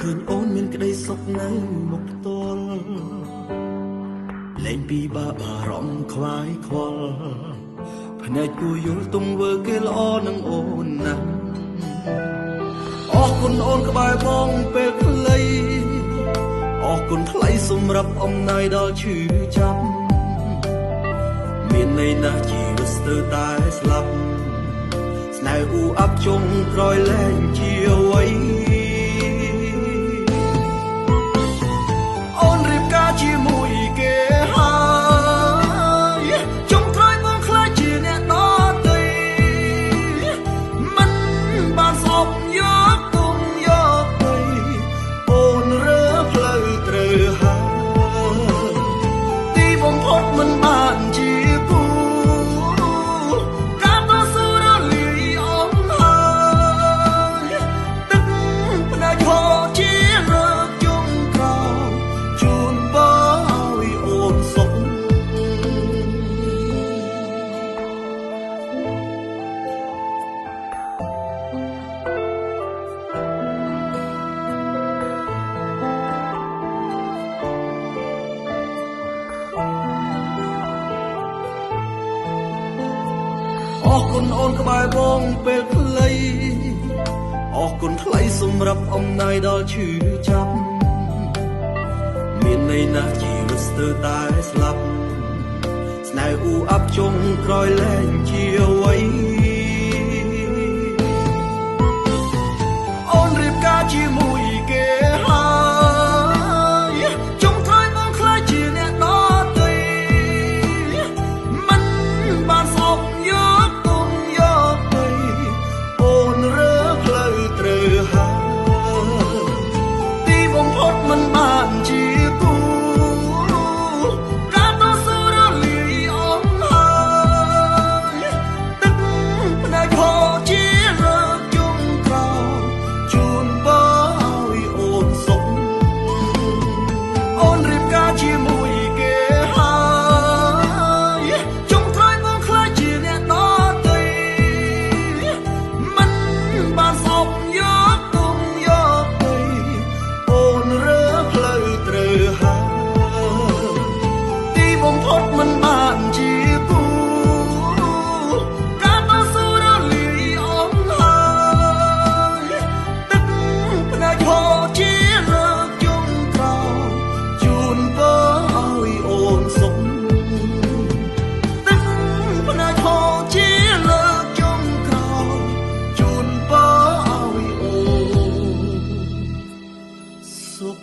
ឃើញអូនមានក្តីសុខនៅមុខផ្ទាល់លែងពីបារម្ភខ្វាយខ្វល់ភ្នែកគួយល់ទង្វើគេល្អនឹងអូនណាស់អរគុណអូនក្បែរបងពេលខ្លីអរគុណថ្លៃសម្រាប់អំណាយដល់ឈឺចាប់មានន័យណាស់ជីវិតស្ទើរតែស្លាប់ស្នេហ៍អ៊ូអាប់ចុងក្រោយលែងជាអ្វីអូនរៀបការជាមួយគេហើយចុងក្រោយបងខ្លាចជាអ្នកដទៃមិនបានស្អប់យកទុំយកទៅអូនរើផ្លូវត្រូវហើយទីបំផុតមិនបានជាគូការតស៊ូរលាយអមហើយទឹកភ្នែកហូរជារើជុំក្រោយជូនបងឲ្យអូនសុខអរគុណអូនក្បែរបងពេលខ្លីអរគុណថ្លៃសម្រាប់អំណាយដល់ឈឺចាប់មានន័យណាស់ជីវិតស្ទើរតែស្លាប់ស្នេហ៍អ៊ូអាប់ចុងក្រោយលែងជាអ្វីអូនរៀបការជាមួយគេហើយចុងក្រោយបងខ្លាចជាអ្នកដទៃមិនបានស្អប់យកទុំយកទៅអូនរើផ្លូវត្រូវហើយទីបំផុតមិនបានជាគូការតស៊ូរលាយអមហើយទឹកភ្នែកហូរជារើជុំក្រោយជូនបងឲ្យអូនសុខអូនរៀបការជាមួយគេហើយចុងក្រោយបងខ្លាចជាអ្នកដទៃមិនបានស្អប់យកទុំយកទៅអូនរើផ្លូវត្រូវហើយទីបំផុតមិនបានជាគូការតស៊ូរលាយអមហើយទឹកភ្នែកហូរជារើជុំក្រោយជូនបងឲ្យអូនសុខទឹកភ្នែកហូរជារើជុំក្រោយជូនបងឲ្យអូនសុខ